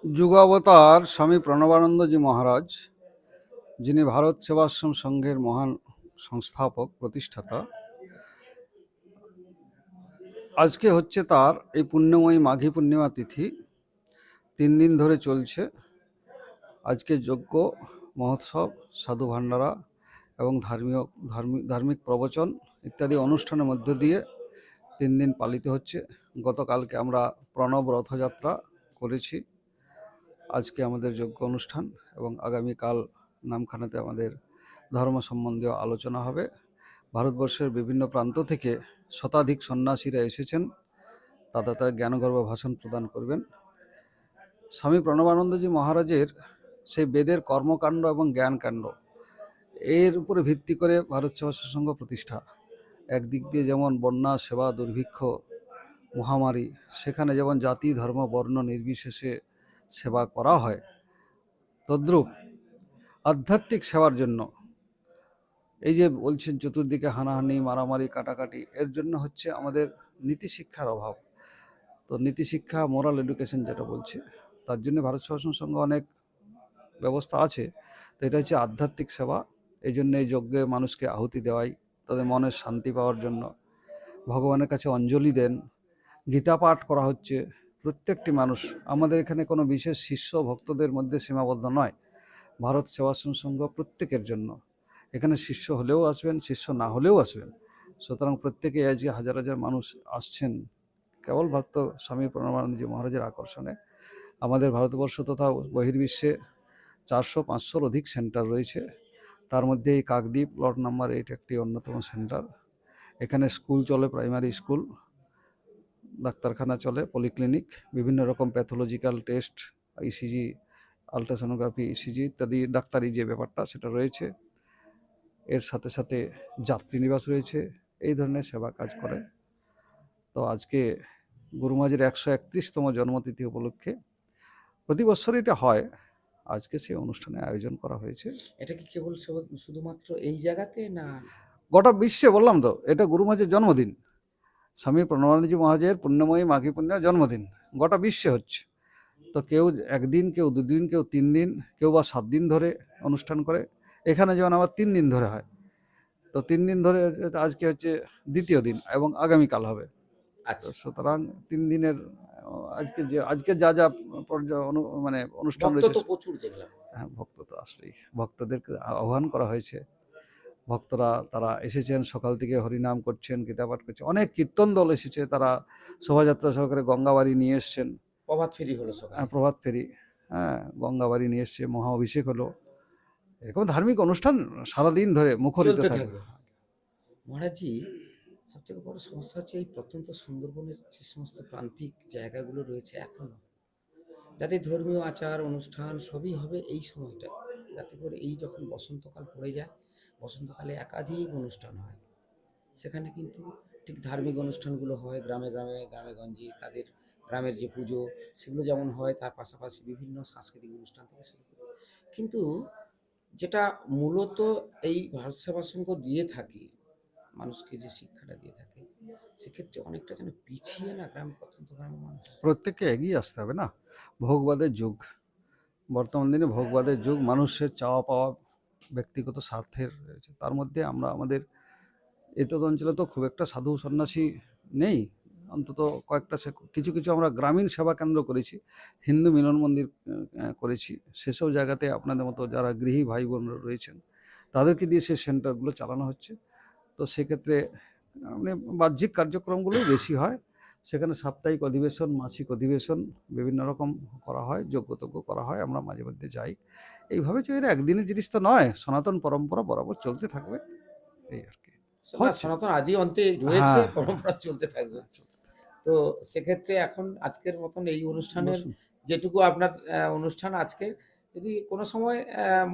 যুগাবতার স্বামী প্রণবানন্দজি মহারাজ, যিনি ভারত সেবাশ্রম সংঘের মহান সংস্থাপক প্রতিষ্ঠাতা, আজকে হচ্ছে তার এই পুণ্যময়ী মাঘী পূর্ণিমা তিথি। 3 দিন ধরে চলছে আজকে যজ্ঞ মহোৎসব, সাধু ভান্ডারা এবং ধার্মিক প্রবচন ইত্যাদি অনুষ্ঠানের মধ্য দিয়ে 3 দিন পালিত হচ্ছে। গতকালকে আমরা প্রণব রথযাত্রা করেছি, আজকে আমাদের যজ্ঞ অনুষ্ঠান এবং আগামীকাল নামখানাতে আমাদের ধর্ম সম্বন্ধীয় আলোচনা হবে। ভারতবর্ষের বিভিন্ন প্রান্ত থেকে শতাধিক সন্ন্যাসীরা এসেছেন, তারা তার জ্ঞানগর্ভ ভাষণ প্রদান করবেন। স্বামী প্রণবানন্দজি মহারাজের সেই বেদের কর্মকাণ্ড এবং জ্ঞানকাণ্ড, এর উপরে ভিত্তি করে ভারত সেবাশ্রম সংঘ প্রতিষ্ঠা। একদিক দিয়ে যেমন বন্যা, সেবা, দুর্ভিক্ষ, মহামারী, সেখানে যেমন জাতি, ধর্ম, বর্ণ নির্বিশেষে সেবা করা হয়, তদ্রূপ আধ্যাত্মিক সেবার জন্য এই যে বলছেন চতুর্দিকে হানাহানি, মারামারি, কাটাকাটি, এর জন্য হচ্ছে আমাদের নীতি শিক্ষার অভাব। তো নীতি শিক্ষা, মোরাল এডুকেশন যেটা বলছে, তার জন্য ভারত সেবাশ্রম সংঘ অনেক ব্যবস্থা আছে। তো এটা হচ্ছে আধ্যাত্মিক সেবা। এই জন্য এই যজ্ঞে মানুষকে আহুতি দেওয়াই, তাদের মনের শান্তি পাওয়ার জন্য ভগবানের কাছে অঞ্জলি দেন, গীতা পাঠ করা হচ্ছে। প্রত্যেকটি মানুষ, আমাদের এখানে কোনো বিশেষ শিষ্য ভক্তদের মধ্যে সীমাবদ্ধ নয়, ভারত সেবাশ্রম সংঘ প্রত্যেকের জন্য। এখানে শিষ্য হলেও আসবেন, শিষ্য না হলেও আসবেন। সুতরাং প্রত্যেকে আজকে হাজার হাজার মানুষ আসছেন কেবল ভক্ত স্বামী প্রণবানন্দজি মহারাজের আকর্ষণে। আমাদের ভারতবর্ষ তথা বহির্বিশ্বে 400-500-র অধিক সেন্টার রয়েছে, তার মধ্যে এই কাকদ্বীপ লট নাম্বার 8 একটি অন্যতম সেন্টার। এখানে স্কুল চলে, প্রাইমারি স্কুল, ডাক্তারখানা চলে, পলিক্লিনিক, বিভিন্ন রকম pathological test, ECG, ultrasonography, ECG ইত্যাদি ডাক্তারি যে ব্যাপারটা সেটা রয়েছে। এর সাথে সাথে যাত্রীনিবাস রয়েছে, এই ধরনের সেবা কাজ করে। তো আজকে গুরুমাজির 131তম জন্মতিথি উপলক্ষে প্রতি বছর এটা হয়, আজকে সেই অনুষ্ঠানে আয়োজন করা হয়েছে। এটা কি কেবল শুধুমাত্র এই জায়গাতে না গোটা বিশ্বে, বললাম তো, এটা গুরুমাজির জন্মদিন, স্বামী প্রণবানন্দজি মহারাজের পুণ্যময়ী মাঘী পূর্ণিমার জন্মদিন গোটা বিশ্বে হচ্ছে। তো কেউ 1 দিন, কেউ 2 দিন, কেউ 3 দিন, কেউ বা 7 দিন ধরে অনুষ্ঠান করে। এখানে যেমন আবার 3 দিন ধরে হয়। তো 3 দিন ধরে আজকে হচ্ছে দ্বিতীয় দিন এবং আগামীকাল হবে। তো আচ্ছা সুতরাং 3 দিনের আজকে যা যা মানে অনুষ্ঠান ভক্ত রয়েছে, তো প্রচুর দেখলাম। হ্যাঁ, ভক্ত তো আসবেই। ভক্তদেরকে আহ্বান করা হয়েছে, ভক্তরা তারা এসেছেন, সকাল থেকে হরিনাম করছেন, গীতা পাঠ করছেন। অনেক কীর্তন দল এসেছে, তারা শোভাযাত্রা সহকারে গঙ্গাবাড়ি নিয়ে এসছেন। প্রভাত ফেরি হলো সকালে। প্রভাত ফেরি, হ্যাঁ, গঙ্গাবাড়ি নিয়ে এসছে, মহা অভিষেক হলো। এরকম ধার্মিক অনুষ্ঠান সারাদিন ধরে মুখরিত চলতে থাকবে। থাকবে। মহারাজজি, সবথেকে বড় সমস্যা হচ্ছে এই প্রত্যন্ত সুন্দরবনের যে সমস্ত প্রান্তিক জায়গাগুলো রয়েছে এখনো, যাতে ধর্মীয় আচার অনুষ্ঠান সবই হবে এই সময়টা, যাতে করে এই যখন বসন্তকাল পড়ে যায়, বসন্তকালে একাধিক অনুষ্ঠান হয়, সেখানে কিন্তু ঠিক ধার্মিক অনুষ্ঠানগুলো হয় গ্রামে গ্রামে, গ্রামে গঞ্জে তাদের গ্রামের যে পুজো সেগুলো যেমন হয়, তার পাশাপাশি বিভিন্ন সাংস্কৃতিক অনুষ্ঠান থেকে শুরু করে। কিন্তু যেটা মূলত এই ভারত সেবা সংঘ দিয়ে থাকে, মানুষকে যে শিক্ষাটা দিয়ে থাকে, সেক্ষেত্রে অনেকটা যেন পিছিয়ে না গ্রাম, প্রত্যন্ত গ্রামের মানুষ। প্রত্যেককে এগিয়ে আসতে হবে না। ভোগবাদের যুগ, বর্তমান দিনে ভোগবাদের যুগ। মানুষের চাওয়া পাওয়া, ব্যক্তিগত স্বার্থের রয়েছে। তার মধ্যে আমরা আমাদের এতদ অঞ্চলে তো খুব একটা সাধু সন্ন্যাসী নেই, অন্তত কয়েকটা কিছু কিছু আমরা গ্রামীণ সেবা কেন্দ্র করেছি, হিন্দু মিলন মন্দির করেছি। সেসব জায়গাতে আপনাদের মতো যারা গৃহী ভাই বোনরা রয়েছেন, তাদেরকে দিয়ে সেই সেন্টারগুলো চালানো হচ্ছে। তো সেক্ষেত্রে মানে বাহ্যিক কার্যক্রমগুলোই বেশি হয়। সেখানে সাপ্তাহিক অধিবেশন, মাসিক অধিবেশন বিভিন্ন রকম করা হয়, যজ্ঞ করা হয়, আমরা মাঝে মধ্যে যাই। এইভাবে চলে, একদিনের জিনিস তো নয়, সনাতন পরম্পরা বরাবর চলতে থাকবে, এই আর কি না, হচ্ছে। সনাতন আদি অন্তে রয়েছে, হ্যাঁ, হ্যাঁ, পরম্পরা চলতে থাকবে। হ্যাঁ, চলতে থাকবে। তো সেক্ষেত্রে এখন আজকের মতন এই অনুষ্ঠানের বসুন। যেটুকু আপনার অনুষ্ঠান আজকে, যদি কোনো সময়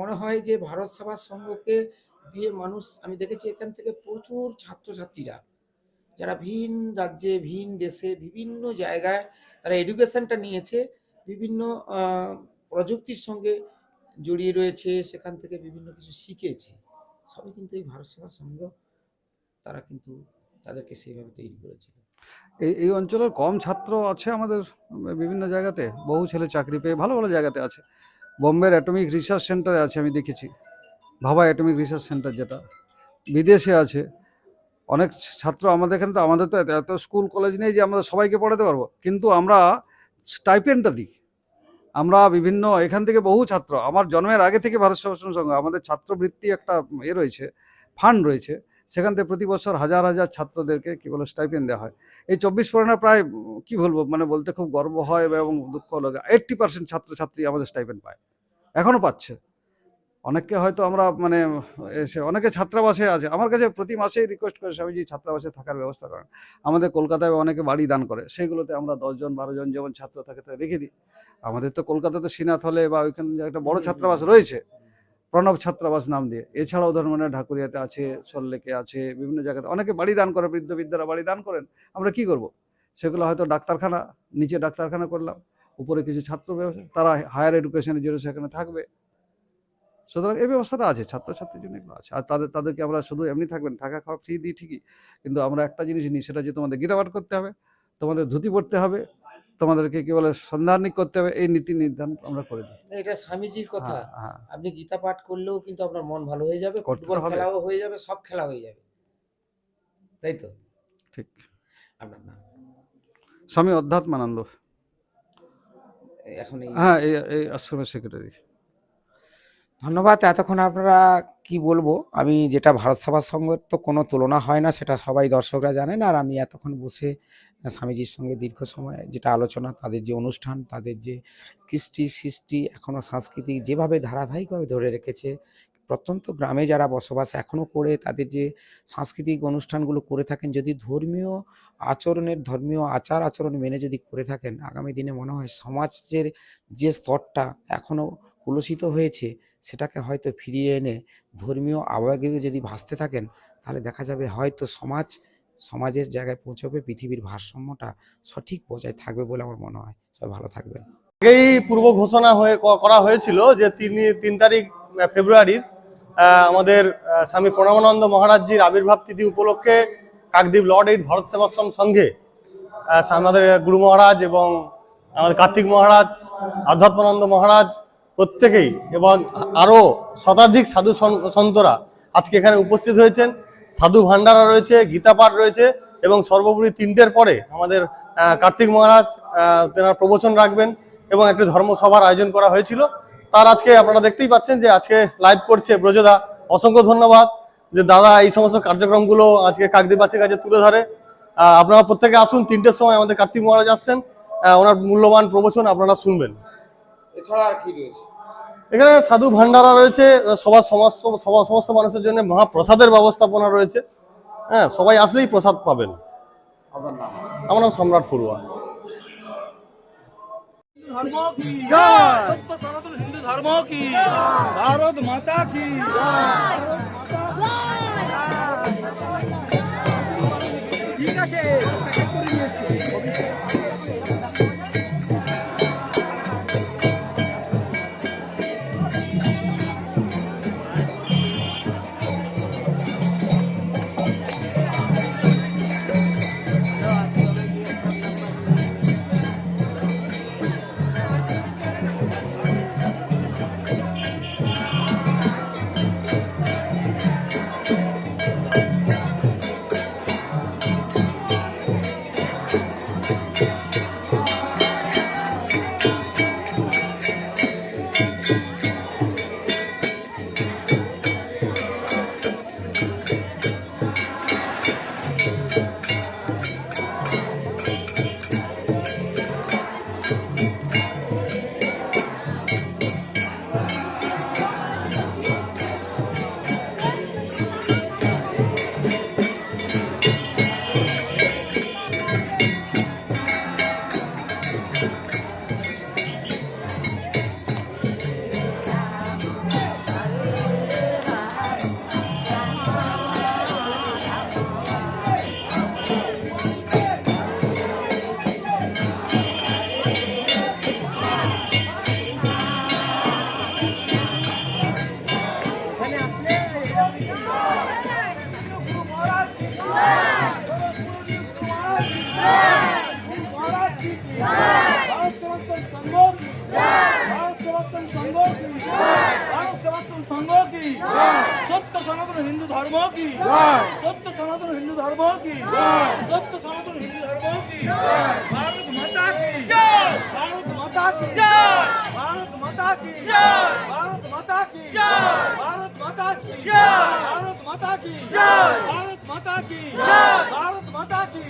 মনে হয় যে ভারত সেবা সংঘকে দিয়ে মানুষ, আমি দেখেছি এখান থেকে প্রচুর ছাত্রছাত্রীরা যারা ভিন রাজ্যে, ভিন দেশে, বিভিন্ন জায়গায় তারা এডুকেশনটা নিয়েছে, বিভিন্ন প্রযুক্তির সঙ্গে জড়িয়ে রয়েছে, সেখান থেকে বিভিন্ন কিছু শিখেছে, সবই কিন্তু এই ভারত সেবা সংঘ, তারা কিন্তু তাদেরকে সেইভাবে তৈরি করেছিল। এই অঞ্চলের কম ছাত্র আছে আমাদের বিভিন্ন জায়গাতে, বহু ছেলে চাকরি পেয়ে ভালো ভালো জায়গাতে আছে। বোম্বের অ্যাটমিক রিসার্চ সেন্টারে আছে, আমি দেখেছি, ভাবা অ্যাটমিক রিসার্চ সেন্টার, যেটা বিদেশে আছে। অনেক ছাত্র আমাদের এখানে, তো আমাদের তো এত এত স্কুল কলেজ নেই যে আমরা সবাইকে পড়াতে পারবো, কিন্তু আমরা স্টাইপেন্ডটা দিই। আমরা বিভিন্ন এখান থেকে বহু ছাত্র, আমার জন্মের আগে থেকে ভারত সেবাশ্রম সংঘ আমাদের ছাত্রবৃত্তি একটা রয়েছে, ফান্ড রয়েছে, সেখান থেকে প্রতি বছর হাজার হাজার ছাত্রদেরকে কি বলে স্টাইপেন্ড দেওয়া হয়। এই 24 পরগনা প্রায় কি বলবো, মানে বলতে খুব গর্ব হয় এবং দুঃখ লাগে, 80% ছাত্রছাত্রী আমাদের স্টাইপেন্ড পায়, এখনো পাচ্ছে। অনেককে হয়তো আমরা মানে এসে অনেকে ছাত্রাবাসে আছে, আমার কাছে প্রতি মাসেই রিকোয়েস্ট করে স্বামীজি ছাত্রাবাসে থাকার ব্যবস্থা করেন। আমাদের কলকাতায় অনেকে বাড়ি দান করে, সেগুলোতে আমরা 10 জন 12 জন যেমন ছাত্র থাকে তাই রেখে দিই। আমাদের তো কলকাতাতে শ্রীনাথ হলে বা ওইখানে যে একটা বড় ছাত্রাবাস রয়েছে, প্রণব ছাত্রাবাস নাম দিয়ে। এছাড়াও ধরুন মানে ঢাকুরিয়াতে আছে, সল্লেকে আছে, বিভিন্ন জায়গাতে অনেকে বাড়ি দান করে, বৃদ্ধ বিদ্যারা বাড়ি দান করেন। আমরা কি করব, সেগুলো হয়তো ডাক্তারখানা, নিচে ডাক্তারখানা করলাম, উপরে কিছু ছাত্র ব্যবসা, তারা হায়ার এডুকেশনের জন্য সেখানে থাকবে। সুতরাং এই ব্যবস্থাটা আছে, ছাত্রছাত্রীর জন্য এগুলো আছে। আর তাদেরকে আমরা শুধু এমনি থাকবেন, থাকা খাওয়া ফ্রি দিই ঠিকই, কিন্তু আমরা একটা জিনিস নিই, সেটা যে তোমাদের গীতা পাঠ করতে হবে, তোমাদের ধুতি পড়তে হবে, তোমাদেরকে কি বলে সন্ধ্যার্নিক করতে হবে, এই নীতি নির্ধারণ আমরা করে দিই। এটা স্বামীজির কথা। হ্যাঁ, হ্যাঁ, আপনি গীতা পাঠ করলেও কিন্তু আপনার মন ভালো হয়ে যাবে, করতে তো ফুটবল হবে। খেলাও হয়ে যাবে, সব খেলা হয়ে যাবে, তাই তো? ঠিক। আপনার নাম? স্বামী অধ্যাত্মানন্দ। এখন এই হ্যাঁ, এই আশ্রমের সেক্রেটারি। ধন্যবাদ। এতক্ষণ আপনারা কি বলবো, আমি যেটা ভারত সেবা সংঘের তো কোনো তুলনা হয় না, সেটা সবাই দর্শকরা জানেন। আর আমি এতক্ষণ বসে স্বামীজির সঙ্গে দীর্ঘ সময় যেটা আলোচনা, তাদের যে অনুষ্ঠান, তাদের যে কৃষ্টি সৃষ্টি এখনও সাংস্কৃতিক যেভাবে ধারাবাহিকভাবে ধরে রেখেছে, প্রত্যন্ত গ্রামে যারা বসবাস এখনও করে তাদের যে সাংস্কৃতিক অনুষ্ঠানগুলো করে থাকেন, যদি ধর্মীয় ধর্মীয় আচার আচরণ মেনে যদি করে থাকেন, আগামী দিনে মনে হয় সমাজের যে স্তরটা এখনও কলুষিত হয়েছে, সেটাকে হয়তো ফিরিয়ে এনে ধর্মীয় আবেগে যদি ভাসতে থাকেন, তাহলে দেখা যাবে হয়তো সমাজের জায়গায় পৌঁছবে, পৃথিবীর ভারসাম্যটা সঠিক বজায় থাকবে বলে আমার মনে হয়। সবাই ভালো থাকবেন। আগেই পূর্ব ঘোষণা করা হয়েছিল যে 3 তারিখ ফেব্রুয়ারির আমাদের স্বামী প্রণবানন্দ মহারাজজির আবির্ভাব তিথি উপলক্ষে কাকদ্বীপ লর্ড এইড ভারত সেবাশ্রম সংঘে আমাদের গুরু মহারাজ এবং আমাদের কার্তিক মহারাজ, আধ্যাত্মানন্দ মহারাজ প্রত্যেকেই এবং আরও শতাধিক সাধু সন্তরা আজকে এখানে উপস্থিত হয়েছেন। সাধু ভান্ডারা রয়েছে, গীতা পাঠ রয়েছে এবং সর্বোপরি 3টের পরে আমাদের কার্তিক মহারাজ তেনার প্রবচন রাখবেন এবং একটি ধর্মসভার আয়োজন করা হয়েছিল। তার আজকে আপনারা দেখতেই পাচ্ছেন যে আজকে লাইভ করছে ব্রজদা। অসংখ্য ধন্যবাদ যে দাদা এই সমস্ত কার্যক্রমগুলো আজকে কাকদ্বীপবাসীর কাছে তুলে ধরে। আপনারা প্রত্যেকে আসুন, 3টের সময় আমাদের কার্তিক মহারাজ আসছেন, ওনার মূল্যবান প্রবচন আপনারা শুনবেন। এছাড়া আর কি রয়েছে? এখানে সাধু ভান্ডারা রয়েছে, সমস্ত মানুষের জন্য মহাপ্রসাদের ব্যবস্থাপনা রয়েছে। হ্যাঁ, সবাই আসলেই প্রসাদ পাবেন। আপনার নাম? আমার নাম সম্রাট পড়ুয়া। धर्म की जय, सत्य सनातन हिंदू धर्म की जय, भारत माता की जय, ঠিক আছে। सेवाश्रम संघ की, भारत सेवाश्रम संघ की, सत्य सनातन हिंदू धर्म की, सत्य सनातन हिंदू धर्म की, सत्य सनातन हिंदू धर्म की, भारत माता की, भारत माता की, भारत माता की, भारत माता की, भारत माता की, भारत माता की, भारत माता की, भारत माता की,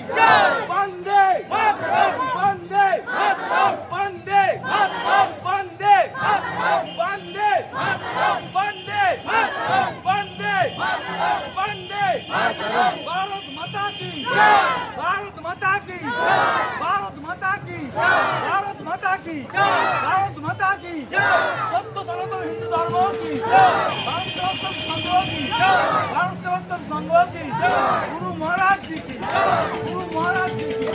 वंदे वंदे वंदे वंदे वंदे वंदे वंदे वंदे भारत माता की, भारत माता की, भारत माता की, भारत माता की, भारत माता की, सत्य सनातन हिंदू धर्म की, भारत सेवाश्रम संघ की, भारत सेवाश्रम संघ की, गुरु महाराज जी की, गुरु महाराज जी की,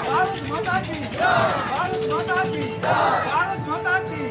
भारत माता की, भारत माता की, भारत माता की,